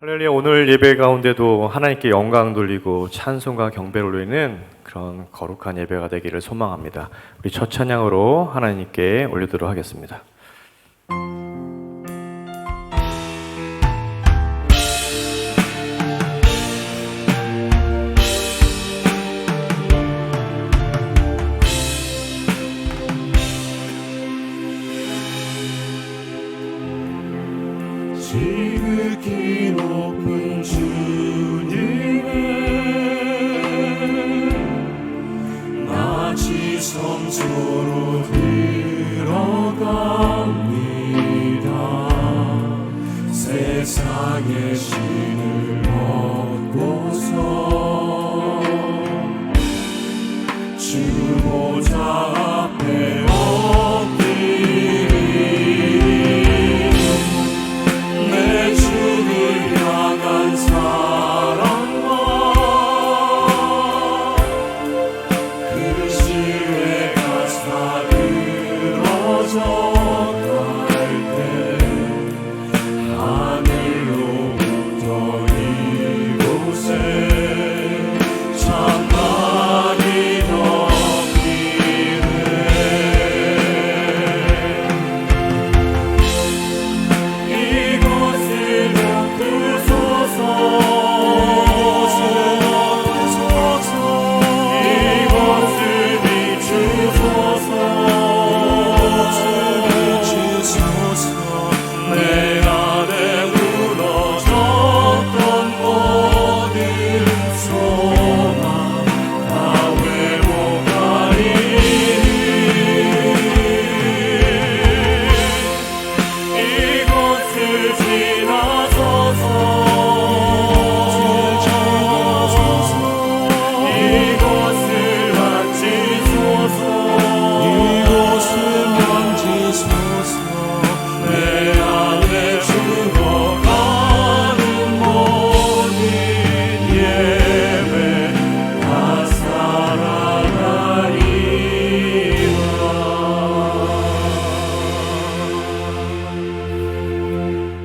할렐루야. 오늘 예배 가운데도 하나님께 영광 돌리고 찬송과 경배를 올리는 그런 거룩한 예배가 되기를 소망합니다. 우리 첫 찬양으로 하나님께 올리도록 하겠습니다. 지극히 높은 주님의 낮이 성소로 들어갑니다. 세상의 신을 얻고서 주 보좌 앞에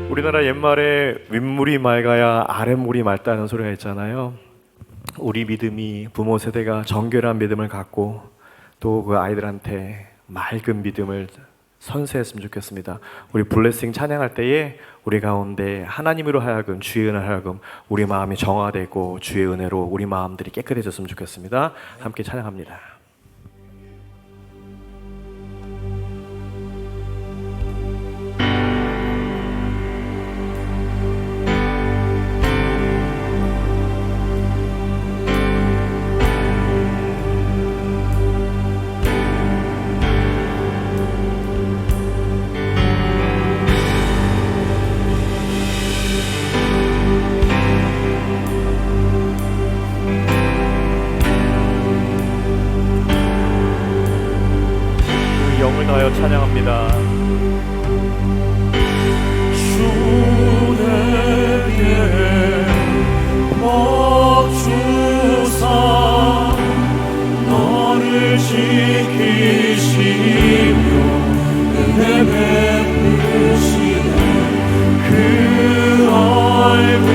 우리나라 옛말에 윗물이 맑아야 아랫물이 맑다는 소리가 있잖아요. 우리 믿음이 부모 세대가 정결한 믿음을 갖고 또 그 아이들한테 맑은 믿음을 선사했으면 좋겠습니다. 우리 블레싱 찬양할 때에 우리 가운데 하나님으로 하여금 주의 은혜로 하여금 우리 마음이 정화되고 주의 은혜로 우리 마음들이 깨끗해졌으면 좋겠습니다. 함께 찬양합니다. 영을 다하여 찬양합니다. 주 내게 복 주사 너를 지키시며 은혜 베푸시네. 그 얼굴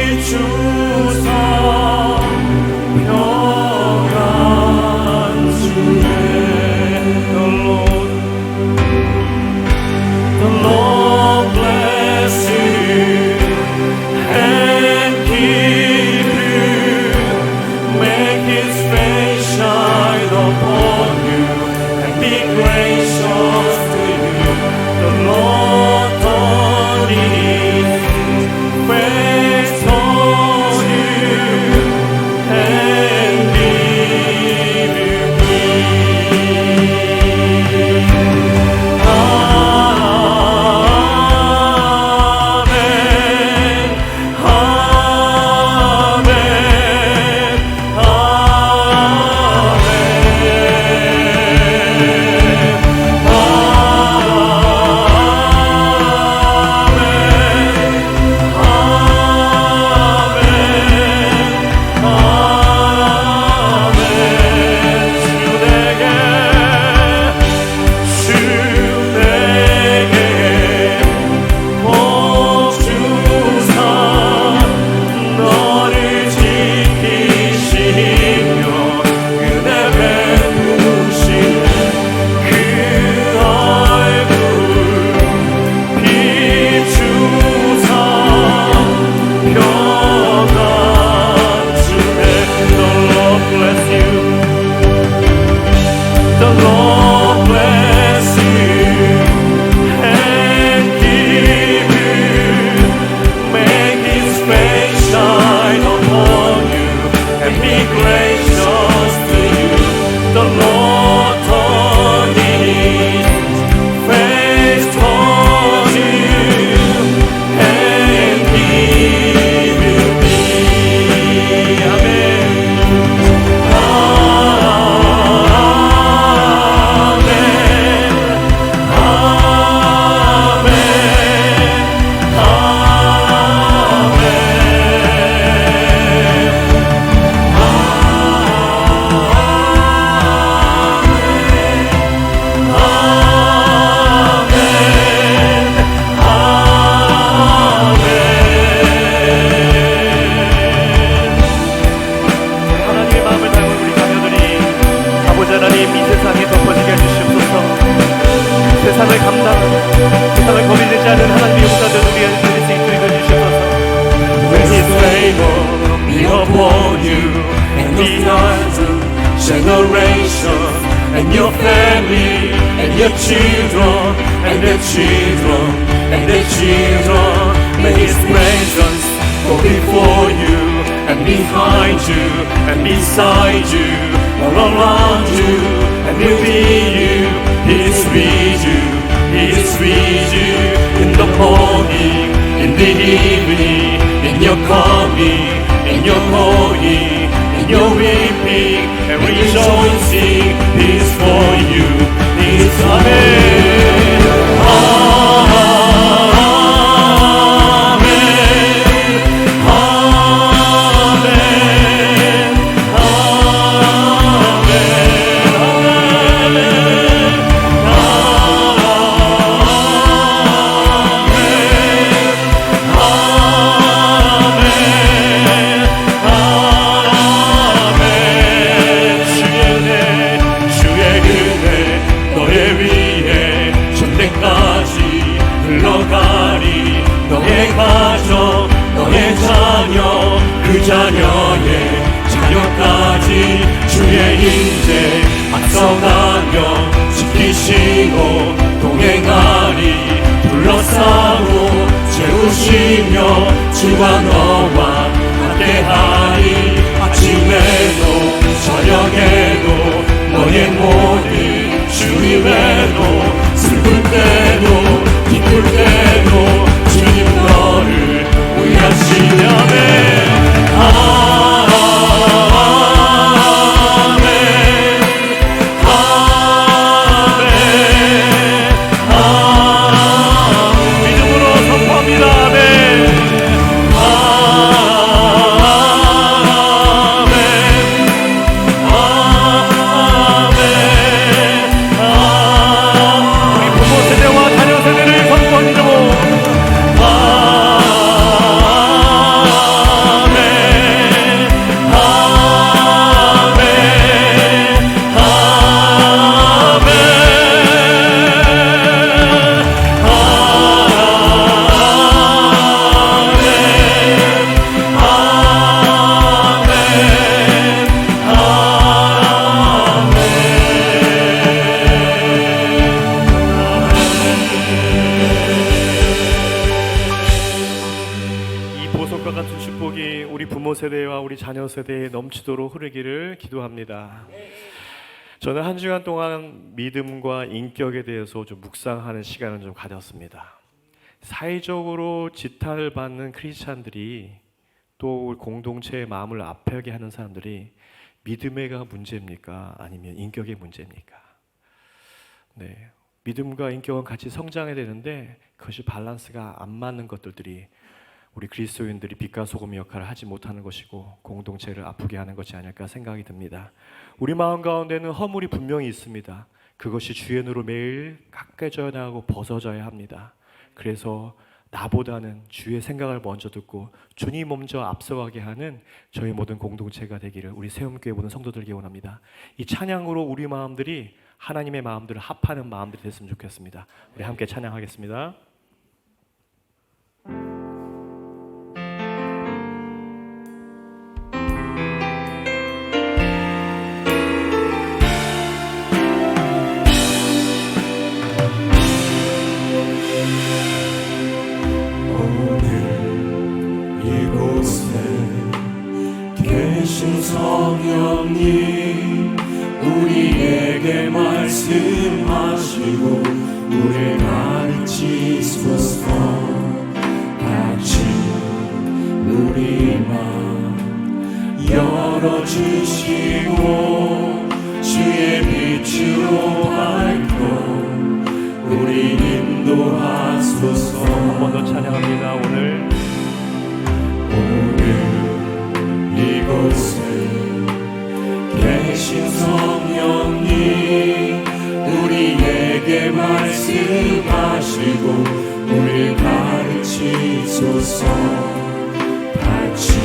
비추사 평안 주네. 모든 우리의 인생 그리고 주셔서 May His favor be upon you and your generation and your family and your children and their children and their children. May His presence go before you and behind you and beside you, all around you and within you. He is with you, He is with you in the morning, in the evening, in your coming, in your going, in your weeping and rejoicing. He is for you, He is Amen. 자녀의 자녀까지 주의 인재 앞서가며 지키시고 동행하리 둘러싸고 채우시며 주가 너와 함께하리 아침에도 저녁에도 너의 모든 주님에도 슬플 때도 기쁠 때도 주님 너를 위하시냐네. 세대와 우리 자녀 세대에 넘치도록 흐르기를 기도합니다. 저는 한 주간 동안 믿음과 인격에 대해서 좀 묵상하는 시간을 좀 가졌습니다. 사회적으로 지탄을 받는 크리스찬들이 또 공동체의 마음을 아프게 하는 사람들이 믿음의가 문제입니까? 아니면 인격의 문제입니까? 네, 믿음과 인격은 같이 성장해야 되는데 그것이 밸런스가 안 맞는 것들이 우리 그리스도인들이 빛과 소금의 역할을 하지 못하는 것이고 공동체를 아프게 하는 것이 아닐까 생각이 듭니다. 우리 마음 가운데는 허물이 분명히 있습니다. 그것이 주의 눈으로 매일 깎여져야 하고 벗어져야 합니다. 그래서 나보다는 주의 생각을 먼저 듣고 주님 먼저 앞서가게 하는 저희 모든 공동체가 되기를 우리 세움교회 모든 성도들에게 원합니다. 이 찬양으로 우리 마음들이 하나님의 마음들을 합하는 마음들이 됐으면 좋겠습니다. 우리 함께 찬양하겠습니다. 성령님 우리에게 말씀하시고 우리를 가르치소서. 같이 우리 마음 열어주시고 주의 빛으로 밝고 우리 인도하소서. 한 번 더 찬양합니다. 오늘 이곳에 계신 성령님 우리에게 말씀하시고 우리를 가르치소서. 같이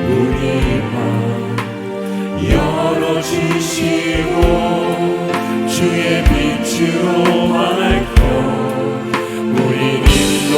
우리 마음 열어주시고 주의 빛으로 밝고 우리 인도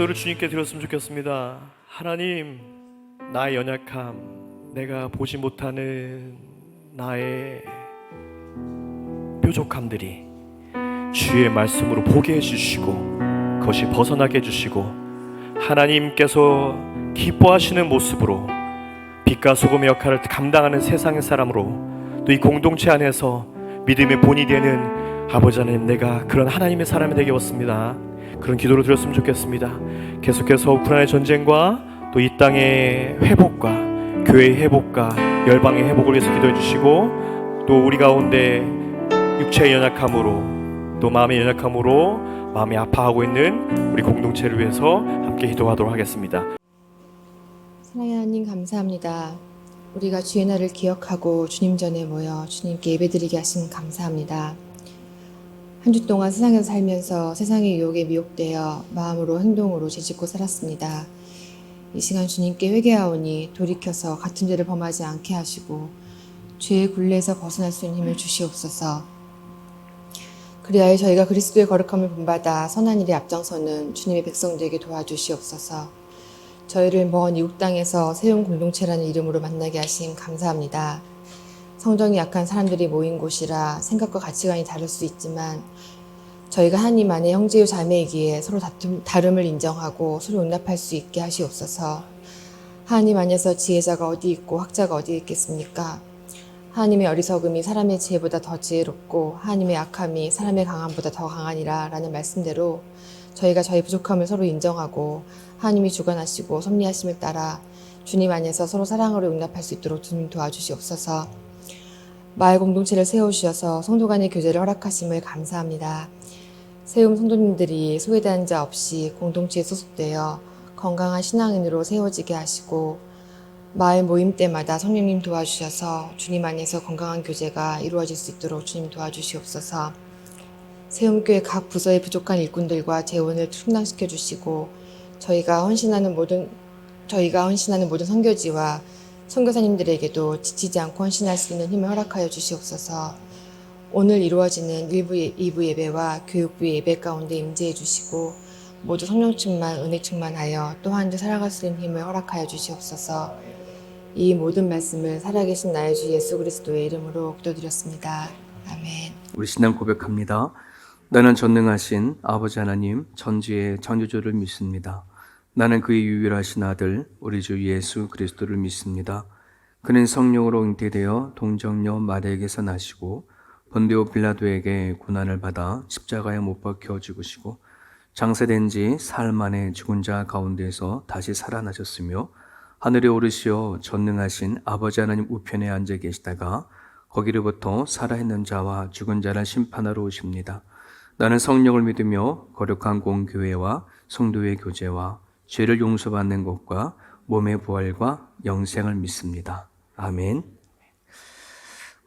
기도를 주님께 드렸으면 좋겠습니다. 하나님, 나의 연약함, 내가 보지 못하는 나의 뾰족함들이 주의 말씀으로 보게 해주시고 그것이 벗어나게 해주시고 하나님께서 기뻐하시는 모습으로 빛과 소금의 역할을 감당하는 세상의 사람으로 또 이 공동체 안에서 믿음의 본이 되는 아버지 하나님, 내가 그런 하나님의 사람이 되게 왔습니다. 그런 기도를 드렸으면 좋겠습니다. 계속해서 우크라이나 전쟁과 또 이 땅의 회복과 교회의 회복과 열방의 회복을 위해서 기도해 주시고 또 우리 가운데 육체의 연약함으로 또 마음의 연약함으로 마음이 아파하고 있는 우리 공동체를 위해서 함께 기도하도록 하겠습니다. 사랑하는 하나님, 감사합니다. 우리가 주의 날을 기억하고 주님 전에 모여 주님께 예배드리게 하신 감사합니다. 한 주 동안 세상에서 살면서 세상의 유혹에 미혹되어 마음으로 행동으로 죄짓고 살았습니다. 이 시간 주님께 회개하오니 돌이켜서 같은 죄를 범하지 않게 하시고 죄의 굴레에서 벗어날 수 있는 힘을 주시옵소서. 그리하여 저희가 그리스도의 거룩함을 본받아 선한 일에 앞장서는 주님의 백성들에게 도와주시옵소서. 저희를 먼 이국 땅에서 세운 공동체라는 이름으로 만나게 하심 감사합니다. 성정이 약한 사람들이 모인 곳이라 생각과 가치관이 다를 수 있지만 저희가 하나님 안에 형제요 자매이기에 서로 다름을 인정하고 서로 용납할 수 있게 하시옵소서. 하나님 안에서 지혜자가 어디 있고 학자가 어디 있겠습니까? 하나님의 어리석음이 사람의 지혜보다 더 지혜롭고 하나님의 약함이 사람의 강함보다 더 강하니라 라는 말씀대로 저희가 저희 부족함을 서로 인정하고 하나님이 주관하시고 섭리하심을 따라 주님 안에서 서로 사랑으로 용납할 수 있도록 주님 도와주시옵소서. 마을 공동체를 세우셔서 성도 간의 교제를 허락하심을 감사합니다. 세움 성도님들이 소외된 자 없이 공동체에 소속되어 건강한 신앙인으로 세워지게 하시고 마을 모임 때마다 성령님 도와주셔서 주님 안에서 건강한 교제가 이루어질 수 있도록 주님 도와주시옵소서. 세움교회 각 부서의 부족한 일꾼들과 재원을 충당시켜 주시고 저희가 헌신하는 모든 선교지와 선교사님들에게도 지치지 않고 헌신할 수 있는 힘을 허락하여 주시옵소서. 오늘 이루어지는 1부, 2부 예배와 교육부 예배 가운데 임재해 주시고 모두 성령 충만, 은혜 충만하여 또 한 주 살아갈 수 있는 힘을 허락하여 주시옵소서. 이 모든 말씀을 살아계신 나의 주 예수 그리스도의 이름으로 기도드렸습니다. 아멘. 우리 신앙 고백합니다. 나는 전능하신 아버지 하나님 전지의 창조주를 믿습니다. 나는 그의 유일하신 아들 우리 주 예수 그리스도를 믿습니다. 그는 성령으로 잉태되어 동정녀 마리아에게서 나시고 본디오 빌라도에게 고난을 받아 십자가에 못 박혀 죽으시고 장사된 지 사흘 만에 죽은 자 가운데서 다시 살아나셨으며 하늘에 오르시어 전능하신 아버지 하나님 우편에 앉아 계시다가 거기로부터 살아있는 자와 죽은 자를 심판하러 오십니다. 나는 성령을 믿으며 거룩한 공교회와 성도의 교제와 죄를 용서받는 것과 몸의 부활과 영생을 믿습니다. 아멘.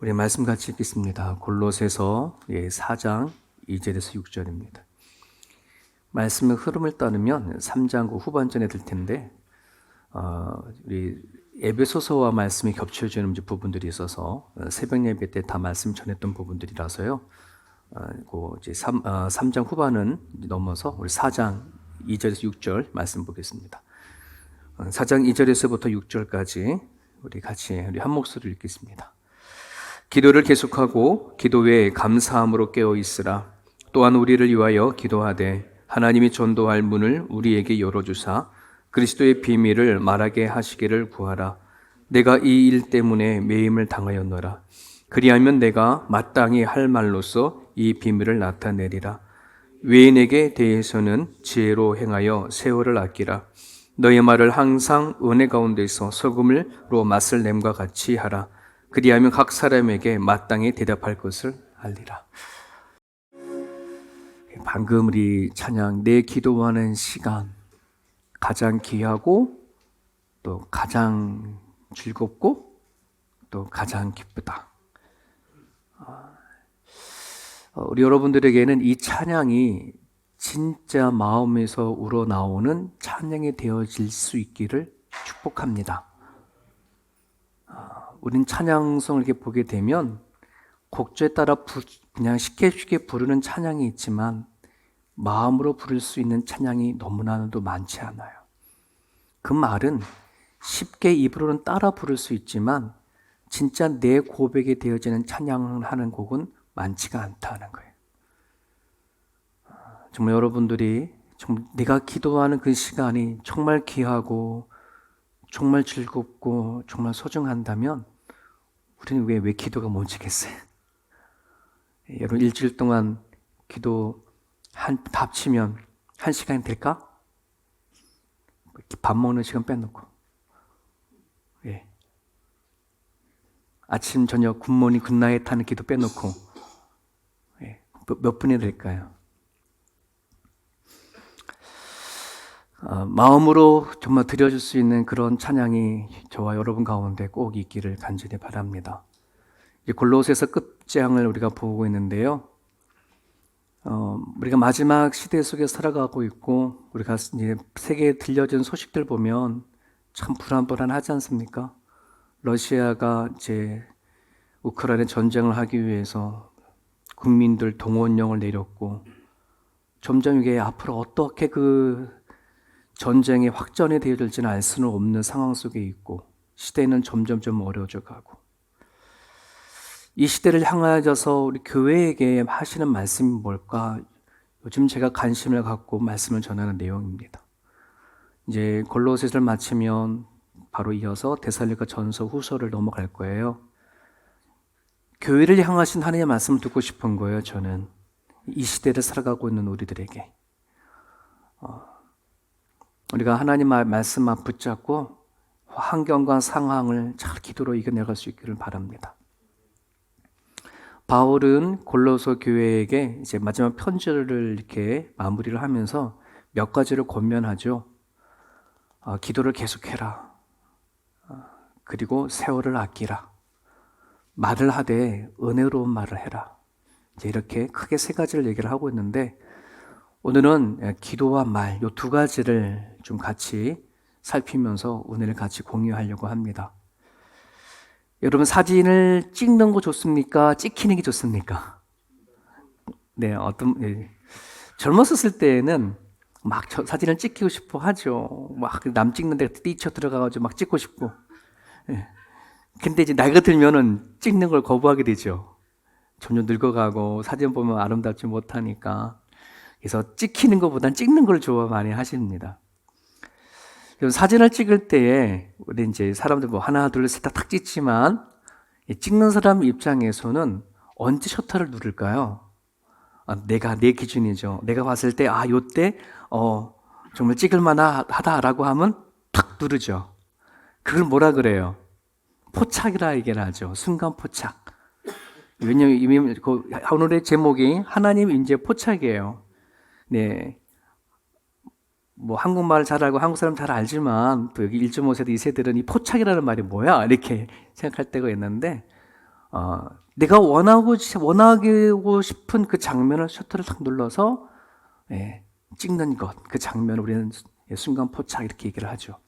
우리 말씀 같이 읽겠습니다. 골로새서 4장 2절에서 6절입니다. 말씀의 흐름을 따르면 3장 후반전에 들 텐데 우리 에베소서와 말씀이 겹쳐지는 부분들이 있어서 새벽 예배 때 다 말씀 전했던 부분들이라서요. 이제 3장 후반은 넘어서 우리 4장 2절에서 6절 말씀 보겠습니다. 4장 2절에서부터 6절까지 우리 같이 한 목소리를 읽겠습니다. 기도를 계속하고 기도 외에 감사함으로 깨어 있으라. 또한 우리를 위하여 기도하되 하나님이 전도할 문을 우리에게 열어주사 그리스도의 비밀을 말하게 하시기를 구하라. 내가 이 일 때문에 매임을 당하였노라. 그리하면 내가 마땅히 할 말로써 이 비밀을 나타내리라. 외인에게 대해서는 지혜로 행하여 세월을 아끼라. 너의 말을 항상 은혜 가운데서 소금으로 맛을 냄과 같이 하라. 그리하면 각 사람에게 마땅히 대답할 것을 알리라. 방금 우리 찬양 내 기도하는 시간 가장 귀하고 또 가장 즐겁고 또 가장 기쁘다. 우리 여러분들에게는 이 찬양이 진짜 마음에서 우러나오는 찬양이 되어질 수 있기를 축복합니다. 우린 찬양성을 이렇게 보게 되면 곡조에 따라 그냥 쉽게 부르는 찬양이 있지만 마음으로 부를 수 있는 찬양이 너무나도 많지 않아요. 그 말은 쉽게 입으로는 따라 부를 수 있지만 진짜 내 고백이 되어지는 찬양을 하는 곡은 많지가 않다는 거예요. 정말 여러분들이 내가 기도하는 그 시간이 정말 귀하고 정말 즐겁고 정말 소중한다면 우리는 왜 기도가 멈추겠어요? 여러분 일주일 동안 기도 다 합치면 1시간이 될까? 밥 먹는 시간 빼놓고 예. 아침 저녁 굿모닝 굿나잇 하는 기도 빼놓고 예. 몇 분이 될까요? 마음으로 정말 드려줄 수 있는 그런 찬양이 저와 여러분 가운데 꼭 있기를 간절히 바랍니다. 골로새서 끝장을 우리가 보고 있는데요. 우리가 마지막 시대 속에 살아가고 있고 우리가 이제 세계에 들려진 소식들 보면 참 불안불안하지 않습니까? 러시아가 이제 우크라이나 전쟁을 하기 위해서 국민들 동원령을 내렸고 점점 이게 앞으로 어떻게 그 전쟁이 확전이 되어질지는 알 수는 없는 상황 속에 있고 시대는 점점 어려워져 가고 이 시대를 향하여서 우리 교회에게 하시는 말씀이 뭘까? 요즘 제가 관심을 갖고 말씀을 전하는 내용입니다. 이제 골로새서를 마치면 바로 이어서 데살로니가 전서 후서를 넘어갈 거예요. 교회를 향하신 하나님의 말씀을 듣고 싶은 거예요. 저는 이 시대를 살아가고 있는 우리들에게 우리가 하나님 말씀 앞 붙잡고 환경과 상황을 잘 기도로 이겨내갈 수 있기를 바랍니다. 바울은 골로새 교회에게 이제 마지막 편지를 이렇게 마무리를 하면서 몇 가지를 권면하죠. 기도를 계속해라. 그리고 세월을 아끼라. 말을 하되 은혜로운 말을 해라. 이제 이렇게 크게 세 가지를 얘기를 하고 있는데 오늘은 기도와 말, 이 두 가지를 좀 같이 살피면서 은혜를 같이 공유하려고 합니다. 여러분 사진을 찍는 거 좋습니까? 찍히는 게 좋습니까? 네, 젊었을 때에는 막 사진을 찍히고 싶어 하죠. 막 남 찍는 데 뛰쳐 들어가가지고 막 찍고 싶고. 네. 근데 이제 나이가 들면은 찍는 걸 거부하게 되죠. 점점 늙어가고 사진 보면 아름답지 못하니까. 그래서 찍히는 것보다는 찍는 걸 좋아 많이 하십니다. 사진을 찍을 때에 우리 이제 사람들 뭐 하나 둘 셋 탁 찍지만 찍는 사람 입장에서는 언제 셔터를 누를까요? 내 기준이죠. 내가 봤을 때 요때 정말 찍을만하다라고 하면 탁 누르죠. 그걸 뭐라 그래요? 포착이라 얘기를 하죠. 순간 포착. 왜냐면 오늘의 제목이 하나님 인재 포착이에요. 네. 뭐 한국말을 잘 알고 한국 사람 잘 알지만 또 여기 1.5세대 2세들은 이 포착이라는 말이 뭐야? 이렇게 생각할 때가 있는데 내가 원하고 싶은 그 장면을 셔터를 탁 눌러서 찍는 것, 그 장면을 우리는 순간 포착 이렇게 얘기를 하죠.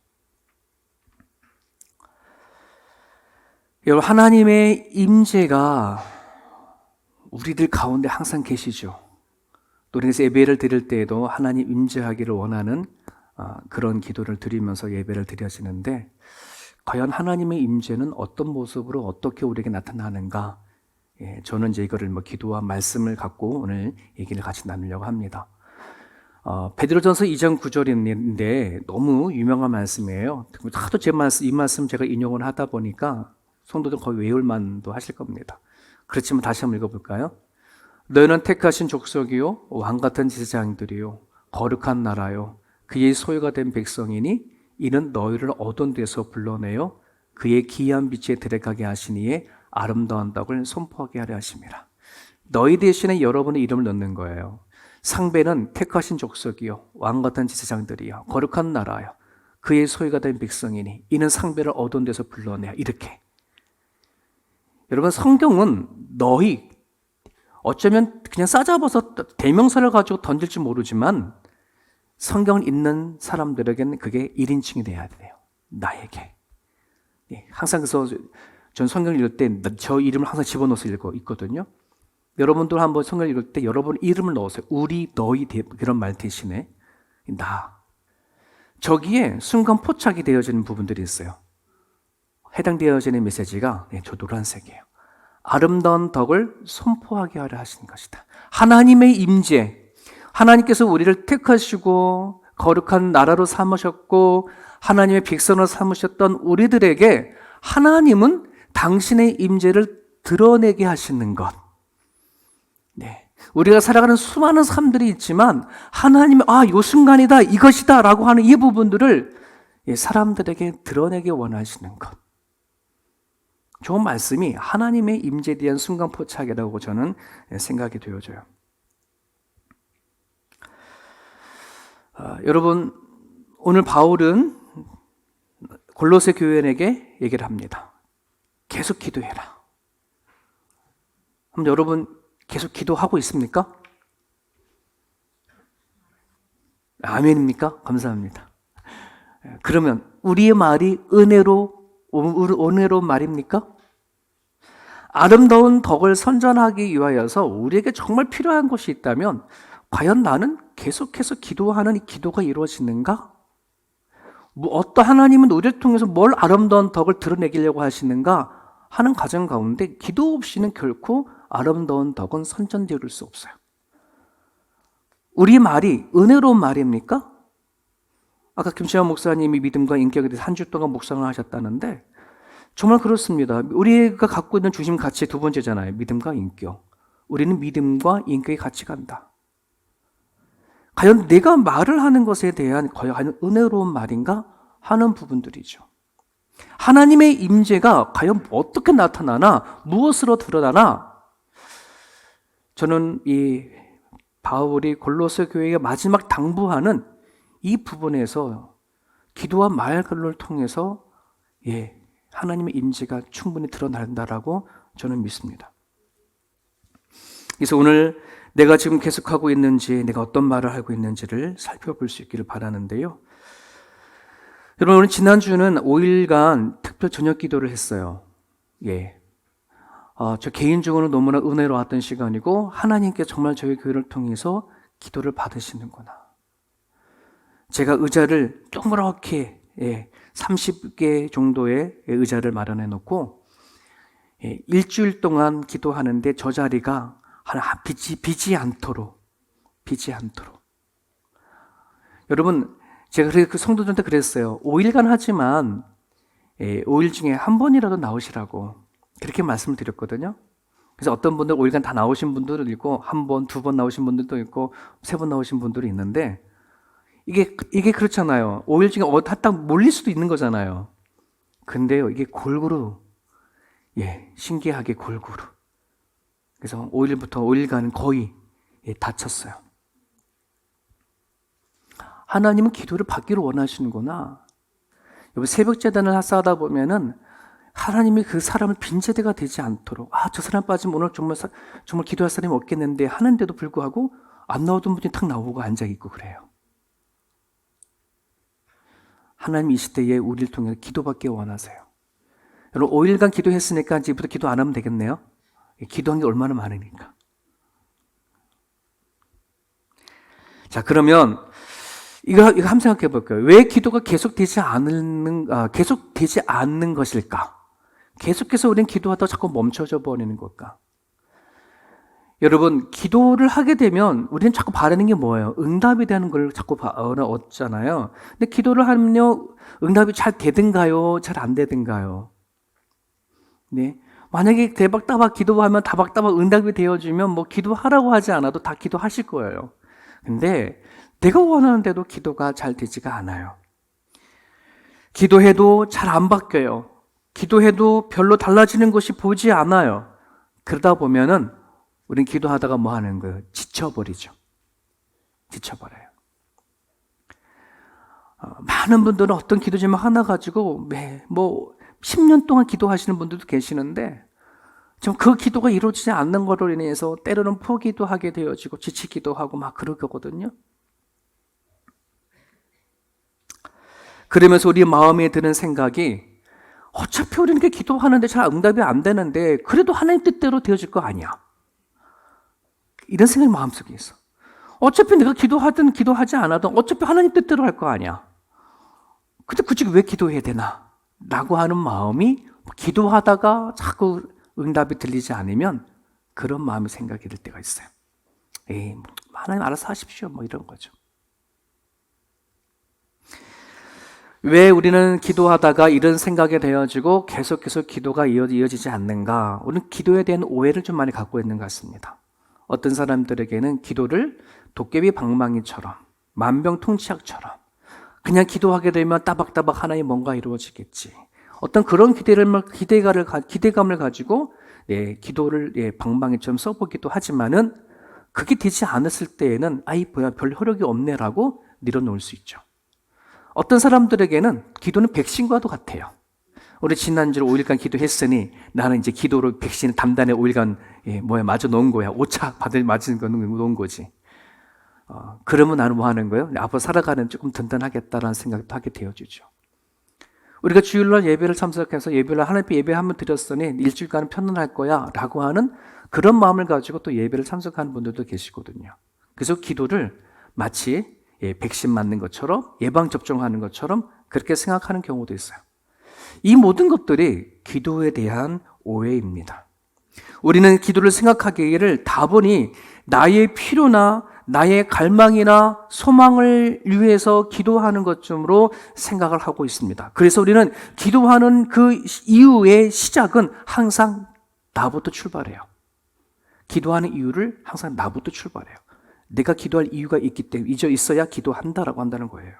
여러분 하나님의 임재가 우리들 가운데 항상 계시죠. 그래서 예배를 드릴 때에도 하나님 임재하기를 원하는 그런 기도를 드리면서 예배를 드려지는데 과연 하나님의 임재는 어떤 모습으로 어떻게 우리에게 나타나는가? 저는 이제 이거를 기도와 말씀을 갖고 오늘 얘기를 같이 나누려고 합니다. 베드로전서 2장 9절인데 너무 유명한 말씀이에요. 하도 이 말씀 제가 인용을 하다 보니까 성도들 거의 외울 만도 하실 겁니다. 그렇지만 다시 한번 읽어볼까요? 너희는 택하신 족속이요 왕같은 제사장들이요 거룩한 나라요 그의 소유가 된 백성이니 이는 너희를 어두운 데서 불러내어 그의 기이한 빛에 들어가게 하시니에 아름다운 덕을 선포하게 하려 하심이라. 너희 대신에 여러분의 이름을 넣는 거예요. 상배는 택하신 족속이요 왕같은 제사장들이요 거룩한 나라요 그의 소유가 된 백성이니 이는 상배를 어두운 데서 불러내어 이렇게. 여러분 성경은 너희 어쩌면 그냥 싸잡아서 대명사를 가지고 던질지 모르지만 성경을 읽는 사람들에게는 그게 1인칭이 돼야 돼요. 나에게. 항상 그래서 전 성경을 읽을 때 저 이름을 항상 집어넣어서 읽거든요. 여러분들 한번 성경 읽을 때 여러분 이름을 넣으세요. 우리, 너희 그런 말 대신에 나. 저기에 순간 포착이 되어지는 부분들이 있어요. 해당되어지는 메시지가 저 노란색이에요. 아름다운 덕을 선포하게 하려 하신 것이다. 하나님의 임재, 하나님께서 우리를 택하시고 거룩한 나라로 삼으셨고 하나님의 백성으로 삼으셨던 우리들에게 하나님은 당신의 임재를 드러내게 하시는 것. 네. 우리가 살아가는 수많은 삶들이 있지만 하나님은 이 순간이다, 이것이다 라고 하는 이 부분들을 사람들에게 드러내게 원하시는 것. 좋은 말씀이 하나님의 임재에 대한 순간 포착이라고 저는 생각이 되어져요. 여러분, 오늘 바울은 골로새 교회에게 얘기를 합니다. 계속 기도해라. 그럼 여러분 계속 기도하고 있습니까? 아멘입니까? 감사합니다. 그러면 우리의 말이 은혜로운 말입니까? 아름다운 덕을 선전하기 위하여서 우리에게 정말 필요한 것이 있다면 과연 나는 계속해서 기도하는 이 기도가 이루어지는가? 어떤 하나님은 우리를 통해서 뭘 아름다운 덕을 드러내기려고 하시는가 하는 과정 가운데 기도 없이는 결코 아름다운 덕은 선전되어 수 없어요. 우리 말이 은혜로운 말입니까? 아까 김시환 목사님이 믿음과 인격에 대해서 한 주 동안 묵상을 하셨다는데 정말 그렇습니다. 우리가 갖고 있는 중심 가치 두 번째잖아요. 믿음과 인격. 우리는 믿음과 인격이 같이 간다. 과연 내가 말을 하는 것에 대한 과연 은혜로운 말인가 하는 부분들이죠. 하나님의 임재가 과연 어떻게 나타나나, 무엇으로 드러나나, 저는 이 바울이 골로새 교회에 마지막 당부하는 이 부분에서 기도와 말을 통해서 하나님의 임재가 충분히 드러난다라고 저는 믿습니다. 그래서 오늘 내가 지금 계속하고 있는지, 내가 어떤 말을 하고 있는지를 살펴볼 수 있기를 바라는데요. 여러분, 오늘 지난주는 5일간 특별 저녁 기도를 했어요. 저 개인적으로 너무나 은혜로웠던 시간이고 하나님께 정말 저희 교회를 통해서 기도를 받으시는구나. 제가 의자를 동그랗게 30개 정도의 의자를 마련해 놓고 일주일 동안 기도하는데 저 자리가 비지 않도록. 여러분, 제가 그 성도들한테 그랬어요. 5일간 하지만 5일 중에 한 번이라도 나오시라고 그렇게 말씀을 드렸거든요. 그래서 어떤 분들 5일간 다 나오신 분들도 있고 한 번, 두 번 나오신 분들도 있고 세 번 나오신 분들이 있는데 이게 그렇잖아요. 5일 중에 딱 몰릴 수도 있는 거잖아요. 근데요, 이게 골고루 신기하게 골고루. 그래서 5일부터 5일간은 거의 다쳤어요. 하나님은 기도를 받기를 원하시는구나. 여러분, 새벽 제단을 쌓다 보면은 하나님이 그 사람을 빈제대가 되지 않도록 저 사람 빠지면 오늘 정말 기도할 사람이 없겠는데 하는데도 불구하고 안 나오던 분이 탁 나오고 앉아있고 그래요. 하나님 이 시대에 우리를 통해 기도받기 원하세요. 여러분, 5일간 기도했으니까 이제부터 기도 안 하면 되겠네요. 기도한 게 얼마나 많으니까. 자, 그러면 이거 한번 생각해 볼까요? 왜 기도가 계속되지 않는 것일까? 계속해서 우리는 기도하다가 자꾸 멈춰져 버리는 걸까? 여러분, 기도를 하게 되면 우리는 자꾸 바라는 게 뭐예요? 응답이 되는 걸 자꾸 얻잖아요. 근데 기도를 하면요, 응답이 잘 되든가요? 잘 안 되든가요? 네. 만약에 대박다박 기도하면 다박다박 응답이 되어지면 기도하라고 하지 않아도 다 기도하실 거예요. 근데 내가 원하는데도 기도가 잘 되지가 않아요. 기도해도 잘 안 바뀌어요. 기도해도 별로 달라지는 것이 보이지 않아요. 그러다 보면은 우린 기도하다가 뭐 하는 거예요? 지쳐버리죠. 지쳐버려요. 많은 분들은 어떤 기도 제목 하나 가지고 10년 동안 기도하시는 분들도 계시는데 좀 그 기도가 이루어지지 않는 것으로 인해서 때로는 포기도 하게 되어지고 지치기도 하고 막 그러거든요. 그러면서 우리 마음에 드는 생각이 어차피 우리는 기도하는데 잘 응답이 안 되는데 그래도 하나님 뜻대로 되어질 거 아니야. 이런 생각이 마음속에 있어. 어차피 내가 기도하든 기도하지 않아도 어차피 하나님 뜻대로 할 거 아니야. 근데 굳이 왜 기도해야 되나? 라고 하는 마음이 기도하다가 자꾸 응답이 들리지 않으면 그런 마음이 생각이 들 때가 있어요. 에이, 하나님 알아서 하십시오. 뭐 이런 거죠. 왜 우리는 기도하다가 이런 생각이 되어지고 계속해서 기도가 이어지지 않는가? 우리는 기도에 대한 오해를 좀 많이 갖고 있는 것 같습니다. 어떤 사람들에게는 기도를 도깨비 방망이처럼, 만병통치약처럼 그냥 기도하게 되면 따박따박 하나님 뭔가 이루어지겠지. 어떤 그런 기대감을 가지고 기도를 방망이처럼 써보기도 하지만은 그게 되지 않았을 때에는 별 효력이 없네라고 내려놓을 수 있죠. 어떤 사람들에게는 기도는 백신과도 같아요. 우리 지난주에 5일간 기도했으니 나는 이제 기도로 백신 담단에 5일간 맞아 놓은 거야. 5차 맞은 거 놓은 거지. 그러면 나는 뭐 하는 거예요? 앞으로 살아가는 조금 든든하겠다라는 생각도 하게 되어주죠. 우리가 주일날 예배를 참석해서 하나님께 예배 한번 드렸으니 일주일간은 편안할 거야 라고 하는 그런 마음을 가지고 또 예배를 참석하는 분들도 계시거든요. 그래서 기도를 마치 백신 맞는 것처럼 예방접종하는 것처럼 그렇게 생각하는 경우도 있어요. 이 모든 것들이 기도에 대한 오해입니다. 우리는 기도를 생각하기를 다분히 나의 필요나 나의 갈망이나 소망을 위해서 기도하는 것쯤으로 생각을 하고 있습니다. 그래서 우리는 기도하는 그 이유의 시작은 항상 나부터 출발해요. 기도하는 이유를 항상 나부터 출발해요. 내가 기도할 이유가 있기 때문에 있어야 기도한다라고 한다는 거예요.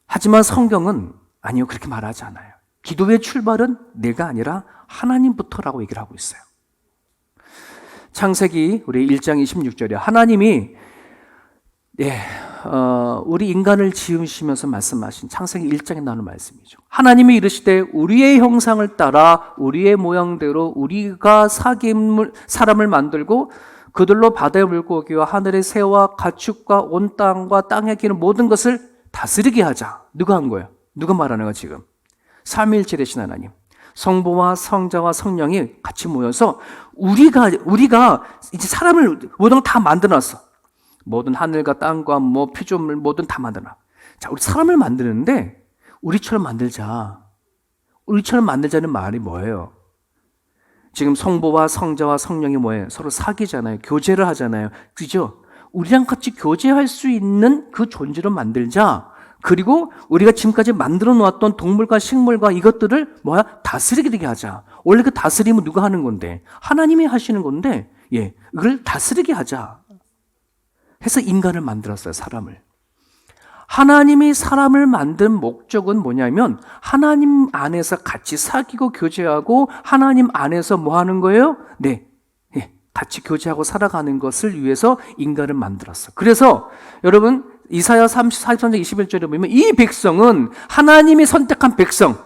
하지만 성경은 아니요, 그렇게 말하지 않아요. 기도의 출발은 내가 아니라 하나님부터라고 얘기를 하고 있어요. 창세기 우리 1장 26절에 하나님이 우리 인간을 지으시면서 말씀하신 창세기 1장에 나오는 말씀이죠. 하나님이 이르시되 우리의 형상을 따라 우리의 모양대로 우리가 사람을 만들고 그들로 바다의 물고기와 하늘의 새와 가축과 온 땅과 땅에 기는 모든 것을 다스리게 하자. 누가 한 거예요? 누가 말하는 거야 지금? 삼위일체 되신 하나님. 성부와 성자와 성령이 같이 모여서 우리가 이제 사람을 모든 걸 다 만들어놨어. 모든 하늘과 땅과 피조물 모든 다 만들어놔. 자, 우리 사람을 만드는데 우리처럼 만들자. 우리처럼 만들자는 말이 뭐예요? 지금 성부와 성자와 성령이 뭐예요? 서로 사귀잖아요. 교제를 하잖아요. 그죠? 우리랑 같이 교제할 수 있는 그 존재로 만들자. 그리고 우리가 지금까지 만들어 놓았던 동물과 식물과 이것들을 다스리게 되게 하자. 원래 그 다스림은 누가 하는 건데? 하나님이 하시는 건데, 이걸 다스리게 하자. 해서 인간을 만들었어요, 사람을. 하나님이 사람을 만든 목적은 뭐냐면, 하나님 안에서 같이 사귀고 교제하고, 하나님 안에서 뭐 하는 거예요? 같이 교제하고 살아가는 것을 위해서 인간을 만들었어. 그래서 여러분, 이사야 43장 21절에 보면 이 백성은 하나님이 선택한 백성,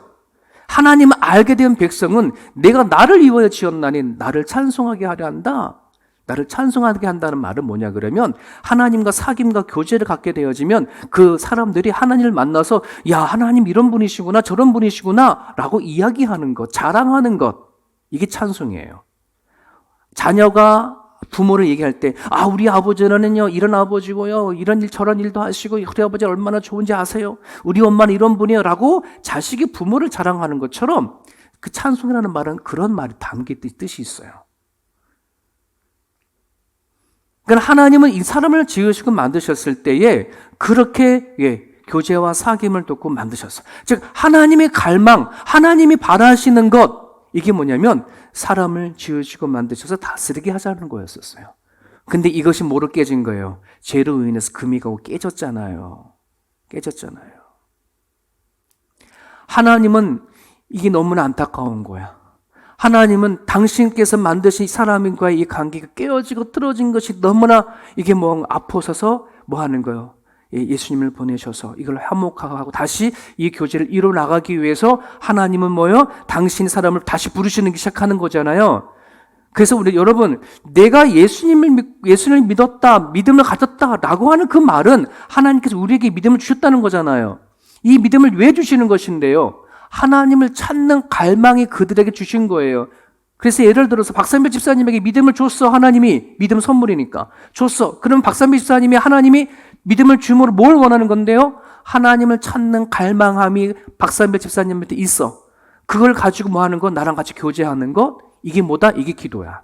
하나님을 알게 된 백성은 내가 나를 위하여 지었나니 나를 찬송하게 하려 한다. 나를 찬송하게 한다는 말은 뭐냐 그러면 하나님과 사귐과 교제를 갖게 되어지면 그 사람들이 하나님을 만나서 야, 하나님 이런 분이시구나 저런 분이시구나 라고 이야기하는 것, 자랑하는 것, 이게 찬송이에요. 자녀가 부모를 얘기할 때, 우리 아버지는요, 이런 아버지고요, 이런 일, 저런 일도 하시고, 우리 아버지 얼마나 좋은지 아세요? 우리 엄마는 이런 분이에요. 라고 자식이 부모를 자랑하는 것처럼 그 찬송이라는 말은 그런 말이 담긴 뜻이 있어요. 그러니까 하나님은 이 사람을 지으시고 만드셨을 때에 그렇게, 교제와 사귐을 돕고 만드셨어요. 즉, 하나님의 갈망, 하나님이 바라시는 것, 이게 뭐냐면 사람을 지으시고 만드셔서 다스리게 하자는 거였었어요. 근데 이것이 뭐로 깨진 거예요? 죄로 인해서 금이 가고 깨졌잖아요. 하나님은 이게 너무나 안타까운 거야. 하나님은 당신께서 만드신 사람과의 이 관계가 깨어지고 틀어진 것이 너무나 이게 아파서 뭐 하는 거예요? 예수님을 보내셔서 이걸 화목하고 다시 이 교제를 이뤄나가기 위해서 하나님은 당신 사람을 다시 부르시는 게 시작하는 거잖아요. 그래서 여러분, 내가 예수님을 믿었다, 믿음을 가졌다라고 하는 그 말은 하나님께서 우리에게 믿음을 주셨다는 거잖아요. 이 믿음을 왜 주시는 것인데요? 하나님을 찾는 갈망이 그들에게 주신 거예요. 그래서 예를 들어서 박상배 집사님에게 믿음을 줬어. 하나님이 믿음 선물이니까 줬어. 그럼 박상배 집사님이 하나님이 믿음을 줌으로 뭘 원하는 건데요? 하나님을 찾는 갈망함이 박상배 집사님한테 있어. 그걸 가지고 뭐 하는 거? 나랑 같이 교제하는 것? 이게 뭐다? 이게 기도야.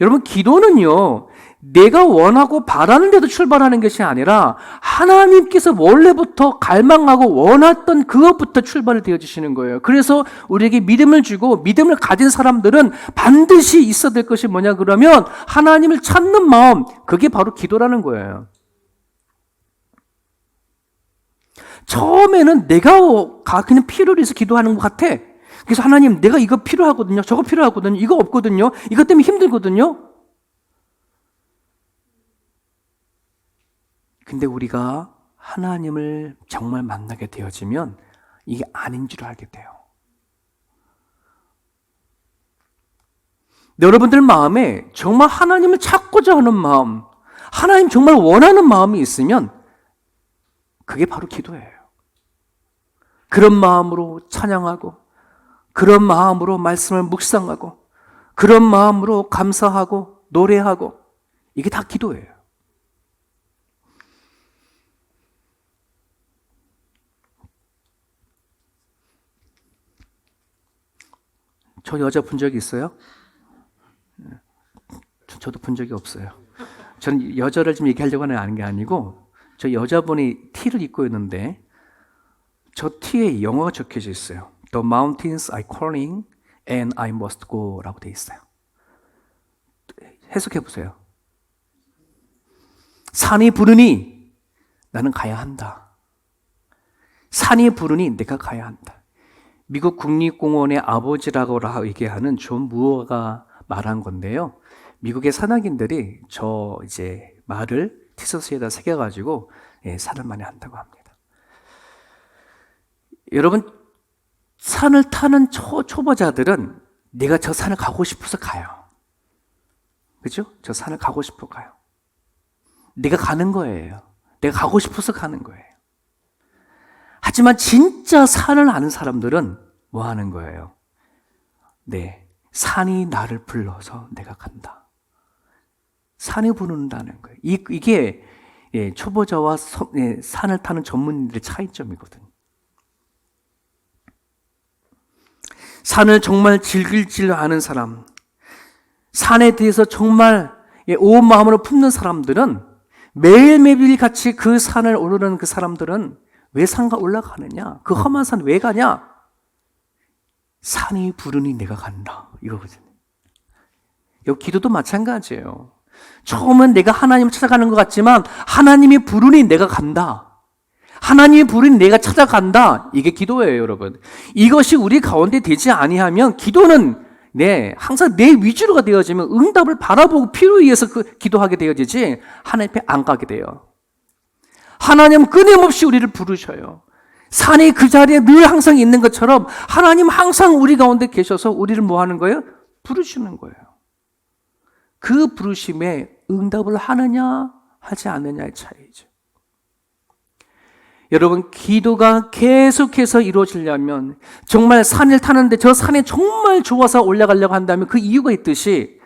여러분, 기도는요, 내가 원하고 바라는 데도 출발하는 것이 아니라 하나님께서 원래부터 갈망하고 원했던 그것부터 출발이 되어지시는 거예요. 그래서 우리에게 믿음을 주고 믿음을 가진 사람들은 반드시 있어야 될 것이 뭐냐 그러면 하나님을 찾는 마음, 그게 바로 기도라는 거예요. 처음에는 내가 그냥 필요를 위해서 기도하는 것 같아. 그래서 하나님, 내가 이거 필요하거든요. 저거 필요하거든요. 이거 없거든요. 이것 때문에 힘들거든요. 근데 우리가 하나님을 정말 만나게 되어지면 이게 아닌 줄 알게 돼요. 여러분들 마음에 정말 하나님을 찾고자 하는 마음, 하나님 정말 원하는 마음이 있으면 그게 바로 기도예요. 그런 마음으로 찬양하고, 그런 마음으로 말씀을 묵상하고, 그런 마음으로 감사하고 노래하고, 이게 다 기도예요. 저 여자 본 적이 있어요? 저도 본 적이 없어요. 저는 여자를 좀 얘기하려고 하는 게 아니고, 저 여자분이 티를 입고 있는데 저 티에 영어가 적혀져 있어요. The mountains are calling and I must go 라고 돼 있어요. 해석해 보세요. 산이 부르니 나는 가야 한다. 산이 부르니 내가 가야 한다. 미국 국립공원의 아버지라고 얘기하는 존 무어가 말한 건데요. 미국의 산악인들이 저 이제 말을 티셔츠에다 새겨가지고 산을 많이 한다고 합니다. 여러분, 산을 타는 초보자들은 내가 저 산을 가고 싶어서 가요. 그죠? 저 산을 가고 싶어 가요. 내가 가는 거예요. 내가 가고 싶어서 가는 거예요. 하지만 진짜 산을 아는 사람들은 뭐 하는 거예요? 네, 산이 나를 불러서 내가 간다. 산이 부른다는 거예요. 이게 초보자와 산을 타는 전문인들의 차이점이거든요. 산을 정말 즐길 줄 아는 사람, 산에 대해서 정말 온 마음으로 품는 사람들은 매일매일 같이 그 산을 오르는 그 사람들은 왜 산가 올라가느냐? 그 험한 산 왜 가냐? 산이 부르니 내가 간다. 이거거든요. 여기 기도도 마찬가지예요. 처음은 내가 하나님을 찾아가는 것 같지만 하나님이 부르니 내가 간다. 하나님이 부르니 내가 찾아간다. 이게 기도예요, 여러분. 이것이 우리 가운데 되지 아니하면 기도는 항상 내 위주로가 되어지면 응답을 바라보고 필요에 의해서 기도하게 되어지지 하나님 앞에 안 가게 돼요. 하나님은 끊임없이 우리를 부르셔요. 산이 그 자리에 늘 항상 있는 것처럼 하나님 항상 우리 가운데 계셔서 우리를 뭐 하는 거예요? 부르시는 거예요. 그 부르심에 응답을 하느냐 하지 않느냐의 차이죠. 여러분, 기도가 계속해서 이루어지려면 정말 산을 타는데 저 산에 정말 좋아서 올라가려고 한다면 그 이유가 있듯이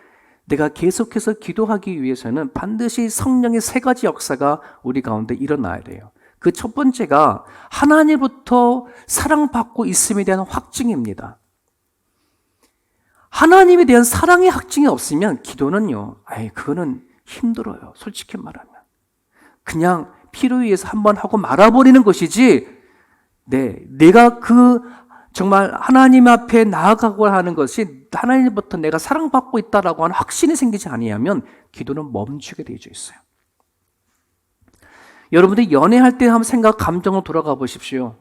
내가 계속해서 기도하기 위해서는 반드시 성령의 세 가지 역사가 우리 가운데 일어나야 돼요. 그 첫 번째가 하나님부터 사랑받고 있음에 대한 확증입니다. 하나님에 대한 사랑의 확증이 없으면 기도는요, 그거는 힘들어요. 솔직히 말하면. 그냥 필요에 의해서 한번 하고 말아버리는 것이지, 내가 정말 하나님 앞에 나아가고 하는 것이 하나님부터 내가 사랑받고 있다라고 하는 확신이 생기지 아니하면 기도는 멈추게 되어 있어요. 여러분들이 연애할 때 한번 감정으로 돌아가 보십시오.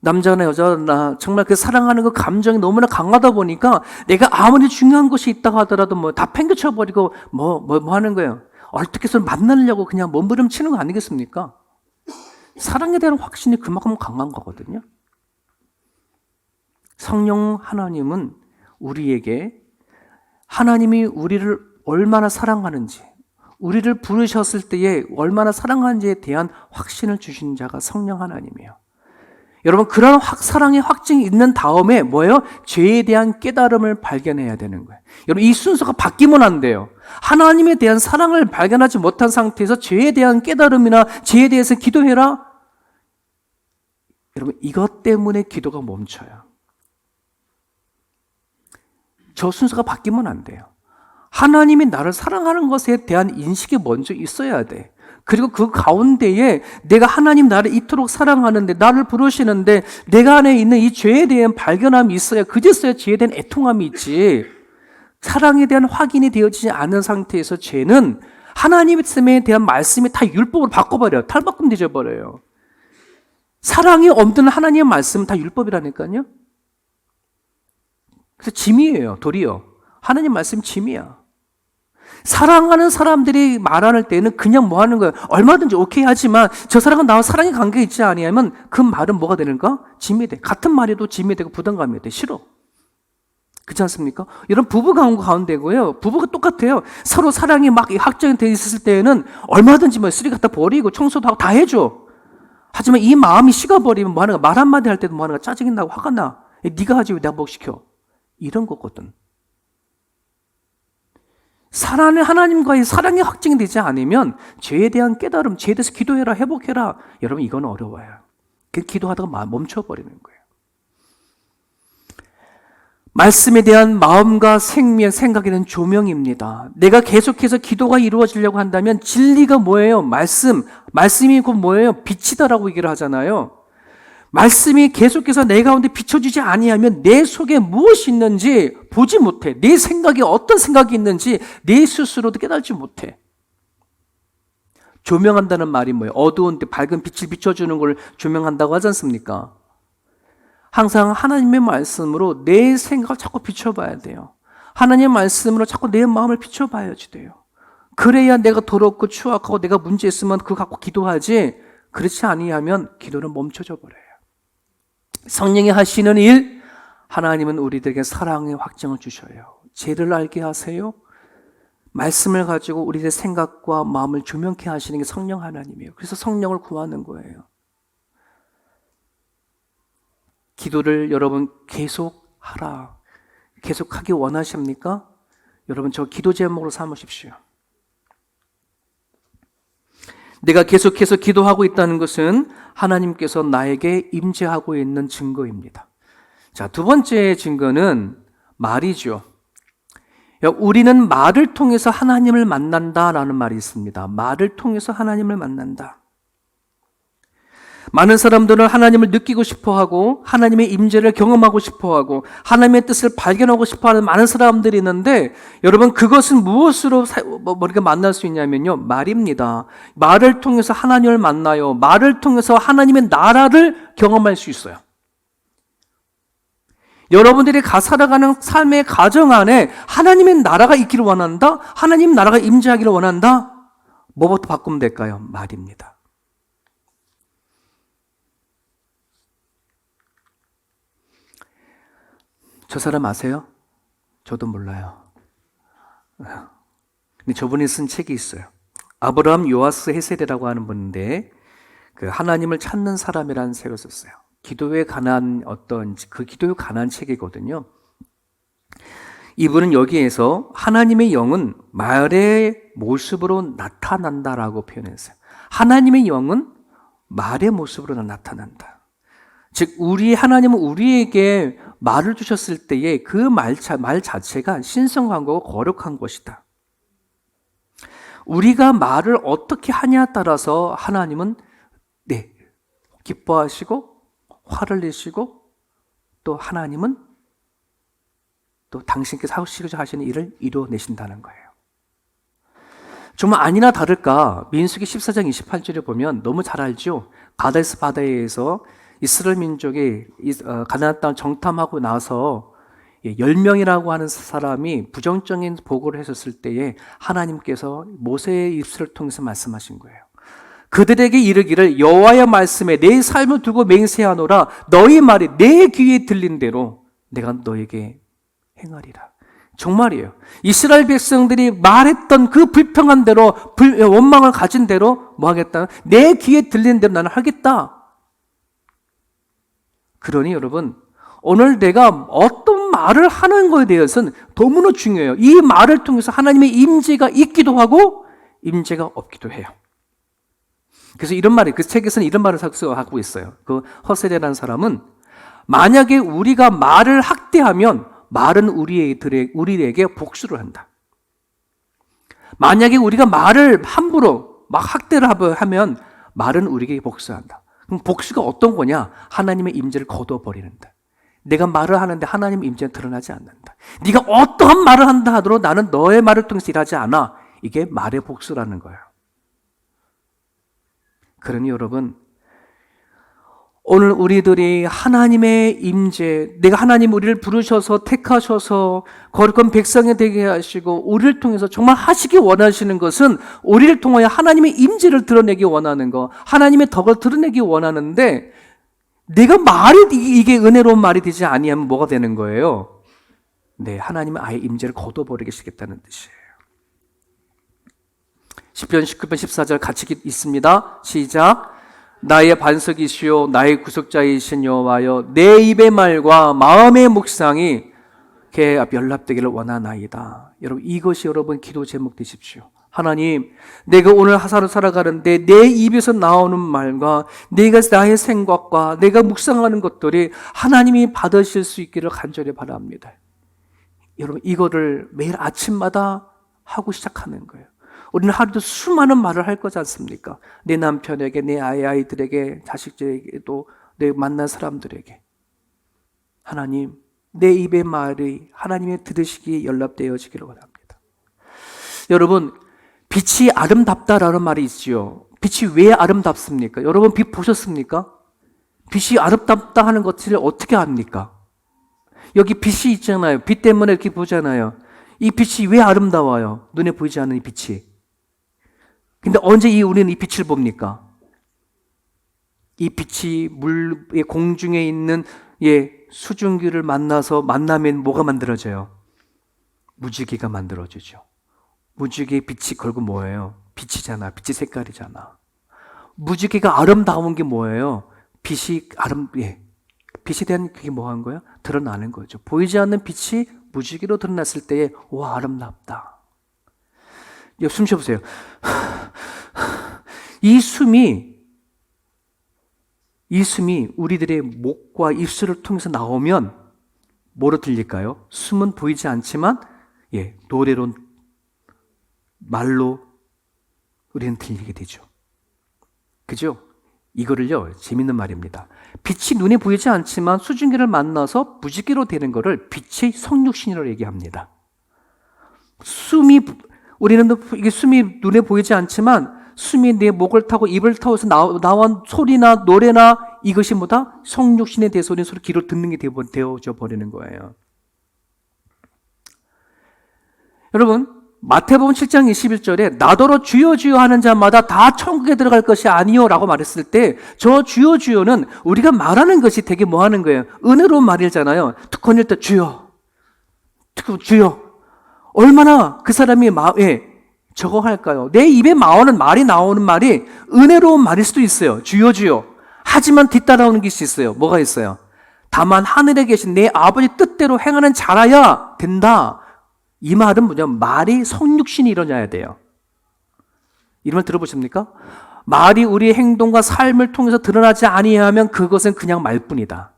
남자나 여자나 정말 그 사랑하는 그 감정이 너무나 강하다 보니까 내가 아무리 중요한 것이 있다고 하더라도 다 팽개쳐버리고 뭐 하는 거예요? 어떻게 해서 만나려고 그냥 몸부림치는 거 아니겠습니까? 사랑에 대한 확신이 그만큼 강한 거거든요. 성령 하나님은 우리에게 하나님이 우리를 얼마나 사랑하는지, 우리를 부르셨을 때에 얼마나 사랑하는지에 대한 확신을 주신 자가 성령 하나님이에요. 여러분, 그런 사랑의 확증이 있는 다음에 뭐예요? 죄에 대한 깨달음을 발견해야 되는 거예요. 여러분, 이 순서가 바뀌면 안 돼요. 하나님에 대한 사랑을 발견하지 못한 상태에서 죄에 대한 깨달음이나 죄에 대해서 기도해라. 여러분, 이것 때문에 기도가 멈춰요. 저 순서가 바뀌면 안 돼요. 하나님이 나를 사랑하는 것에 대한 인식이 먼저 있어야 돼. 그리고 그 가운데에 내가 하나님 나를 이토록 사랑하는데, 나를 부르시는데 내가 안에 있는 이 죄에 대한 발견함이 있어야, 그제서야 죄에 대한 애통함이 있지. 사랑에 대한 확인이 되어지지 않은 상태에서 죄는 하나님에 대한 말씀이 다 율법으로 바꿔버려요. 탈바꿈 되어버려요. 사랑이 없는 하나님의 말씀은 다 율법이라니까요. 그래서 짐이에요. 도리어 하나님 말씀 짐이야. 사랑하는 사람들이 말할 때는 그냥 뭐 하는 거예요? 얼마든지 오케이 하지만 저 사람은 나와 사랑의 관계가 있지 아니하면 그 말은 뭐가 되는가? 짐이 돼. 같은 말에도 짐이 되고 부담감이 돼. 싫어. 그렇지 않습니까? 이런 부부 가운데고요. 부부가 똑같아요. 서로 사랑이 막 확정이 돼 있을 때에는 얼마든지 뭐 쓰레기 갖다 버리고 청소도 하고 다 해줘. 하지만 이 마음이 식어버리면 뭐 하는 거야? 말 한마디 할 때도 뭐 하는 거야? 짜증이 나고 화가 나. 네가 하지 왜 내가 뭐 시켜? 이런 거거든. 사랑하는 하나님과의 사랑이 확증이 되지 않으면 죄에 대한 깨달음, 죄에 대해서 기도해라, 회복해라. 여러분, 이건 어려워요. 기도하다가 멈춰버리는 거예요. 말씀에 대한 마음과 생각에 대한 조명입니다. 내가 계속해서 기도가 이루어지려고 한다면 진리가 뭐예요? 말씀이 곧 뭐예요? 빛이다라고 얘기를 하잖아요. 말씀이 계속해서 내 가운데 비춰주지 아니하면 내 속에 무엇이 있는지 보지 못해. 내 생각에 어떤 생각이 있는지 내 스스로도 깨달지 못해. 조명한다는 말이 뭐예요? 어두운 데 밝은 빛을 비춰주는 걸 조명한다고 하지 않습니까? 항상 하나님의 말씀으로 내 생각을 자꾸 비춰봐야 돼요. 하나님의 말씀으로 자꾸 내 마음을 비춰봐야지 돼요. 그래야 내가 더럽고 추악하고 내가 문제 있으면 그거 갖고 기도하지, 그렇지 아니하면 기도는 멈춰져 버려요. 성령이 하시는 일, 하나님은 우리들에게 사랑의 확증을 주셔요. 죄를 알게 하세요. 말씀을 가지고 우리의 생각과 마음을 조명케 하시는 게 성령 하나님이에요. 그래서 성령을 구하는 거예요. 기도를 여러분 계속 하라. 계속 하기 원하십니까? 여러분, 저 기도 제목으로 삼으십시오. 내가 계속해서 기도하고 있다는 것은 하나님께서 나에게 임재하고 있는 증거입니다. 자, 두 번째 증거는 말이죠. 우리는 말을 통해서 하나님을 만난다라는 말이 있습니다. 말을 통해서 하나님을 만난다. 많은 사람들은 하나님을 느끼고 싶어하고 하나님의 임재를 경험하고 싶어하고 하나님의 뜻을 발견하고 싶어하는 많은 사람들이 있는데, 여러분, 그것은 무엇으로 우리가 만날 수 있냐면요, 말입니다. 말을 통해서 하나님을 만나요. 말을 통해서 하나님의 나라를 경험할 수 있어요. 여러분들이 살아가는 삶의 가정 안에 하나님의 나라가 있기를 원한다? 하나님 나라가 임재하기를 원한다? 뭐부터 바꾸면 될까요? 말입니다. 저 사람 아세요? 저도 몰라요. 근데 저분이 쓴 책이 있어요. 아브라함 요아스 헤세드라고 하는 분인데, 그 하나님을 찾는 사람이라는 책을 썼어요. 기도에 관한 기도에 관한 책이거든요. 이분은 여기에서 하나님의 영은 말의 모습으로 나타난다라고 표현했어요. 하나님의 영은 말의 모습으로 나타난다. 즉, 하나님은 우리에게 말을 주셨을 때에 그 말 자체가 신성한 거고 거룩한 것이다. 우리가 말을 어떻게 하냐에 따라서 하나님은 기뻐하시고 화를 내시고, 또 하나님은 또 당신께서 하시고자 하시는 일을 이루어내신다는 거예요. 정말 아니나 다를까 민수기 14장 28절에 보면 너무 잘 알죠? 가데스 바다에서 이스라엘 민족이 가나안 땅을 정탐하고 나서 10명이라고 하는 사람이 부정적인 보고를 했었을 때에 하나님께서 모세의 입술을 통해서 말씀하신 거예요. 그들에게 이르기를 여호와의 말씀에 내 삶을 두고 맹세하노라. 너희 말이 내 귀에 들린 대로 내가 너에게 행하리라. 정말이에요. 이스라엘 백성들이 말했던 그 불평한 대로, 원망을 가진 대로 뭐 하겠다? 내 귀에 들린 대로 나는 하겠다. 그러니 여러분, 오늘 내가 어떤 말을 하는 거에 대해서는 너무나 중요해요. 이 말을 통해서 하나님의 임재가 있기도 하고 임재가 없기도 해요. 그래서 이런 말이, 그 책에서는 이런 말을 하고 있어요. 그 허세대라는 사람은 만약에 우리가 말을 학대하면 말은 우리에게 복수를 한다. 만약에 우리가 말을 함부로 막 학대를 하면 말은 우리에게 복수한다. 그럼 복수가 어떤 거냐? 하나님의 임재를 거둬버리는다. 내가 말을 하는데 하나님의 임재는 드러나지 않는다. 네가 어떠한 말을 한다 하더라도 나는 너의 말을 통해서 일하지 않아. 이게 말의 복수라는 거예요. 그러니 여러분, 오늘 우리들이 하나님의 임재, 내가 하나님 우리를 부르셔서 택하셔서 거룩한 백성이 되게 하시고 우리를 통해서 정말 하시기 원하시는 것은 우리를 통하여 하나님의 임재를 드러내기 원하는 거, 하나님의 덕을 드러내기 원하는데 내가 말이 이게 은혜로운 말이 되지 아니하면 뭐가 되는 거예요? 네, 하나님은 아예 임재를 거둬버리겠다는 뜻이에요. 시편 19편 14절 같이 있습니다. 시작. 나의 반석이시요 나의 구속자이신 여호와여, 내 입의 말과 마음의 묵상이 개 앞 연락되기를 원하나이다. 여러분, 이것이 여러분 기도 제목 되십시오. 하나님, 내가 오늘 하루를 살아가는데 내 입에서 나오는 말과 내가 나의 생각과 내가 묵상하는 것들이 하나님이 받으실 수 있기를 간절히 바랍니다. 여러분, 이거를 매일 아침마다 하고 시작하는 거예요. 우리는 하루도 수많은 말을 할 거지 않습니까? 내 남편에게, 내 아이들에게, 자식들에게도, 내 만난 사람들에게. 하나님, 내 입의 말이 하나님의 들으시기에 연락되어지기를 원합니다. 여러분, 빛이 아름답다라는 말이 있지요. 빛이 왜 아름답습니까? 여러분, 빛 보셨습니까? 빛이 아름답다 하는 것을 어떻게 압니까? 여기 빛이 있잖아요. 빛 때문에 이렇게 보잖아요. 이 빛이 왜 아름다워요? 눈에 보이지 않는 이 빛이. 근데 언제 우리는 이 빛을 봅니까? 이 빛이 물의 공중에 있는 수증기를 만나면 뭐가 만들어져요? 무지개가 만들어지죠. 무지개의 빛이 결국 뭐예요? 빛이잖아. 빛의 색깔이잖아. 무지개가 아름다운 게 뭐예요? 빛에 대한 그게 뭐 한 거야? 드러나는 거죠. 보이지 않는 빛이 무지개로 드러났을 때에 와, 아름답다. 숨 쉬어보세요. 이 숨이 우리들의 목과 입술을 통해서 나오면 뭐로 들릴까요? 숨은 보이지 않지만 노래로, 말로 우리는 들리게 되죠. 그죠? 이거를요, 재밌는 말입니다. 빛이 눈에 보이지 않지만 수증기를 만나서 무지개로 되는 거를 빛의 성육신이라고 얘기합니다. 우리는 이게 숨이 눈에 보이지 않지만 숨이 내 목을 타고 입을 타고서 나온 소리나 노래나 이것이 뭐다? 성육신에 대해서 우리는 서로 귀로 듣는 게 되어져 버리는 거예요. 여러분, 마태복음 7장 21절에 나더러 주여 주여 하는 자마다 다 천국에 들어갈 것이 아니요 라고 말했을 때 저 주여 주여는 우리가 말하는 것이 되게 뭐 하는 거예요? 은혜로운 말이잖아요. 특권일 때 주여 얼마나 그 사람이 저거 할까요? 내 입에 나오는 말이 은혜로운 말일 수도 있어요. 주여 주여. 하지만 뒤따라오는 것이 있어요. 뭐가 있어요? 다만 하늘에 계신 내 아버지 뜻대로 행하는 자라야 된다. 이 말은 뭐냐면 말이 성육신이 일어나야 돼요. 이런 말 들어보십니까? 말이 우리의 행동과 삶을 통해서 드러나지 아니하면 그것은 그냥 말뿐이다.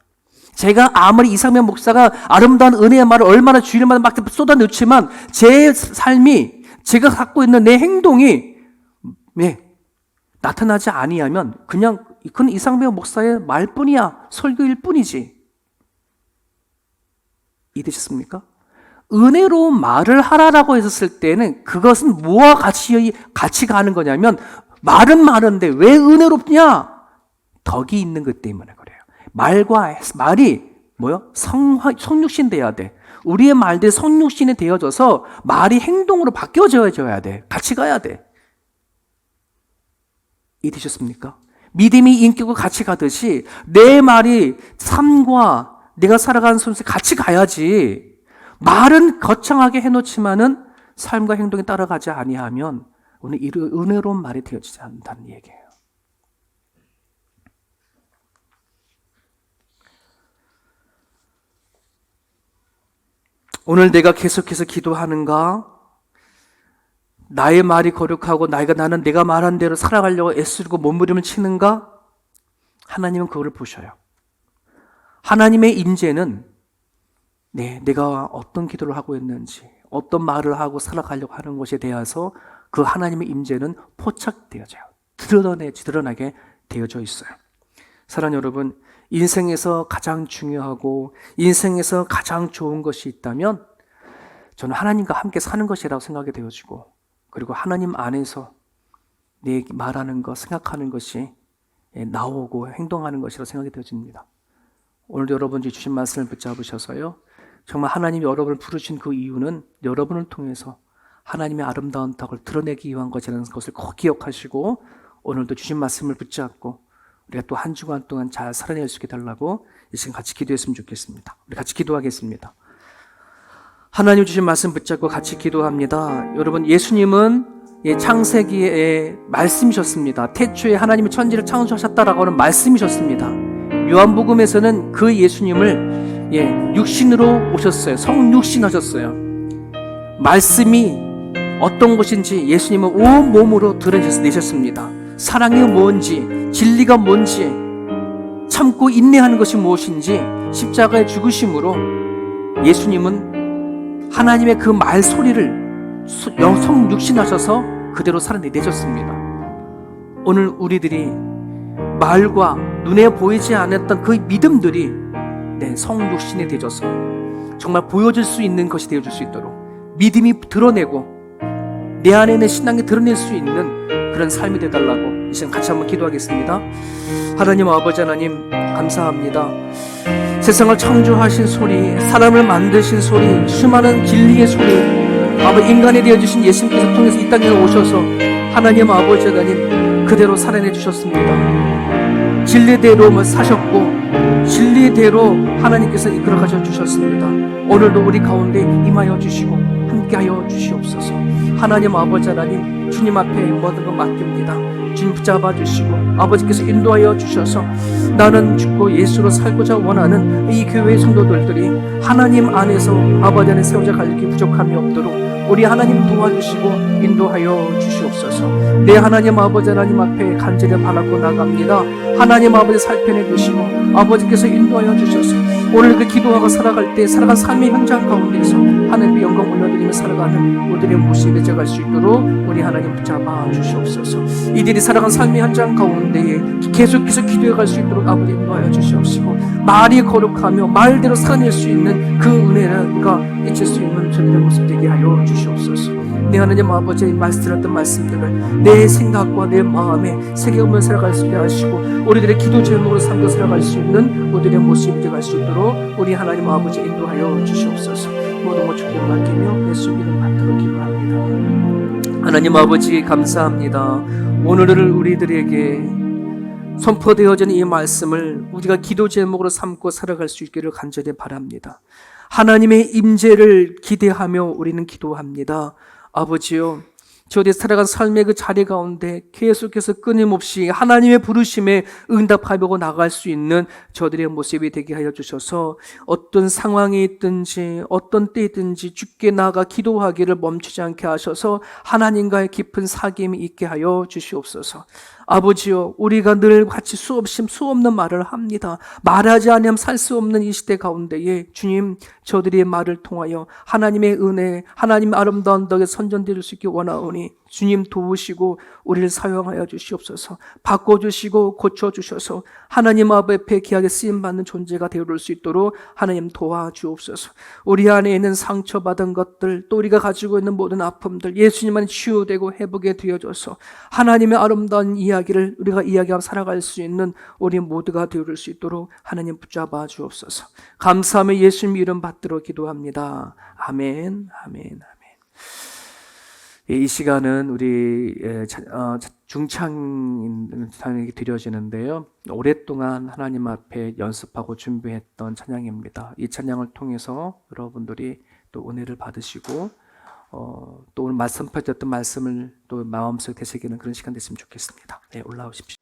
제가 아무리 이상면 목사가 아름다운 은혜의 말을 얼마나 주일마다 막 쏟아놓지만 제 삶이, 제가 갖고 있는 내 행동이 나타나지 아니하면 그건 이상면 목사의 말뿐이야. 설교일 뿐이지. 이해되셨습니까? 은혜로운 말을 하라라고 했었을 때는 그것은 뭐와 같이 가는 거냐면 말은 많은데 왜 은혜롭냐? 덕이 있는 것 때문에 그래요. 말이 뭐요? 성육신 돼야 돼. 우리의 말들이 성육신이 되어져서 말이 행동으로 바뀌어져야 돼. 같이 가야 돼. 이해되셨습니까? 믿음이 인격과 같이 가듯이 내 말이 삶과 내가 살아가는 순서 같이 가야지. 말은 거창하게 해놓지만은 삶과 행동에 따라가지 아니하면 오늘 은혜로운 말이 되어지지 않는다는 얘기예요. 오늘 내가 계속해서 기도하는가? 나의 말이 거룩하고 나는 내가 말한 대로 살아가려고 애쓰고 몸부림을 치는가? 하나님은 그거를 보셔요. 하나님의 임재는 내가 어떤 기도를 하고 있는지, 어떤 말을 하고 살아가려고 하는 것에 대해서 그 하나님의 임재는 포착되어져요. 드러나게 되어져 있어요. 사랑하는 여러분, 인생에서 가장 중요하고 인생에서 가장 좋은 것이 있다면 저는 하나님과 함께 사는 것이라고 생각이 되어지고, 그리고 하나님 안에서 내 말하는 것, 생각하는 것이 나오고 행동하는 것이라고 생각이 되어집니다. 오늘도 여러분이 주신 말씀을 붙잡으셔서요, 정말 하나님이 여러분을 부르신 그 이유는 여러분을 통해서 하나님의 아름다운 덕을 드러내기 위한 것이라는 것을 꼭 기억하시고, 오늘도 주신 말씀을 붙잡고 우리가 또 한 주간 동안 잘 살아낼 수 있게 달라고 이 시간 같이 기도했으면 좋겠습니다. 우리 같이 기도하겠습니다. 하나님 주신 말씀 붙잡고 같이 기도합니다. 여러분, 예수님은 창세기에 말씀이셨습니다. 태초에 하나님이 천지를 창조하셨다라고 하는 말씀이셨습니다. 요한복음에서는 그 예수님을 육신으로 오셨어요. 성육신하셨어요. 말씀이 어떤 것인지 예수님은 온 몸으로 드러내셨습니다. 사랑이 뭔지, 진리가 뭔지, 참고 인내하는 것이 무엇인지 십자가의 죽으심으로 예수님은 하나님의 그 말소리를 성육신하셔서 그대로 살아내셨습니다. 오늘 우리들이 말과 눈에 보이지 않았던 그 믿음들이 성육신이 되어서 정말 보여줄 수 있는 것이 되어줄 수 있도록 믿음이 드러내고 내 안에 있는 신앙이 드러낼 수 있는 그런 삶이 되달라고 이 시간 같이 한번 기도하겠습니다. 하나님 아버지 하나님, 감사합니다. 세상을 창조하신 소리, 사람을 만드신 소리, 수많은 진리의 소리, 아버지 인간이 되어주신 예수님께서 통해서 이 땅에 오셔서 하나님 아버지 하나님 그대로 살아내 주셨습니다. 진리대로 사셨고 진리대로 하나님께서 이끌어 가셔 주셨습니다. 오늘도 우리 가운데 임하여 주시고 함께하여 주시옵소서. 하나님 아버지 하나님, 주님 앞에 모든 것 맡깁니다. 주님 붙잡아 주시고 아버지께서 인도하여 주셔서 나는 죽고 예수로 살고자 원하는 이 교회의 성도들이 하나님 안에서 아버지 안에 세워져 갈 길 부족함이 없도록 우리 하나님 도와주시고 인도하여 주시옵소서. 내 하나님 아버지 하나님 앞에 간절히 바라고 나갑니다. 하나님 아버지 살펴내 주시고 아버지께서 인도하여 주셔서 오늘 그 기도하고 살아갈 때 살아간 삶의 현장 가운데서 하나님의 영광 올려드리며 살아가는 우리들의 모습이 되어갈 수 있도록 우리 하나님 붙잡아 주시옵소서. 이들이 살아간 삶의 현장 가운데에 계속해서 기도해갈 수 있도록 아버지 인도하여 주시옵시고 말이 거룩하며 말대로 살아낼 수 있는 그 은혜가 잊힐 수 있는 저들의 모습 되게 하여 주시옵소서. 내 하나님 아버지의 말씀들었던 말씀들을 내 생각과 내 마음에 새겨보며 살아갈 수 있게 하시고 우리들의 기도 제목으로 삼겨 살아갈 수 있는 우리들의 모습이 되어갈 수 있도록 우리 하나님 아버지 인도하여 주시옵소서. 모든 것 주께 맡기며 예수 이름 받도록 기도합니다. 하나님 아버지 감사합니다. 오늘을 우리들에게 선포되어진 이 말씀을 우리가 기도 제목으로 삼고 살아갈 수 있기를 간절히 바랍니다. 하나님의 임재를 기대하며 우리는 기도합니다. 아버지요, 저들이 살아간 삶의 그 자리 가운데 계속해서 끊임없이 하나님의 부르심에 응답하려고 나갈 수 있는 저들의 모습이 되게 하여 주셔서 어떤 상황이 있든지 어떤 때든지 주께 나아가 기도하기를 멈추지 않게 하셔서 하나님과의 깊은 사귐이 있게 하여 주시옵소서. 아버지요, 우리가 늘 같이 수 없는 말을 합니다. 말하지 않으면 살 수 없는 이 시대 가운데에 주님, 저들의 말을 통하여 하나님의 은혜, 하나님의 아름다운 덕에 선전될 수 있게 원하오니 주님 도우시고 우리를 사용하여 주시옵소서. 바꿔주시고 고쳐주셔서 하나님 앞에 귀하게 쓰임받는 존재가 되어올 수 있도록 하나님 도와주옵소서. 우리 안에 있는 상처받은 것들, 또 우리가 가지고 있는 모든 아픔들 예수님 안에 치유되고 회복에 되어줘서 하나님의 아름다운 이야기를 우리가 이야기하며 살아갈 수 있는 우리 모두가 되어올 수 있도록 하나님 붙잡아 주옵소서. 감사하며 예수님 이름 받들어 기도합니다. 아멘, 아멘, 아멘. 이 시간은 우리 중창단에게 드려지는데요. 오랫동안 하나님 앞에 연습하고 준비했던 찬양입니다. 이 찬양을 통해서 여러분들이 또 은혜를 받으시고 또 오늘 말씀하셨던 말씀을 또 마음속에 되새기는 그런 시간 됐으면 좋겠습니다. 네, 올라오십시오.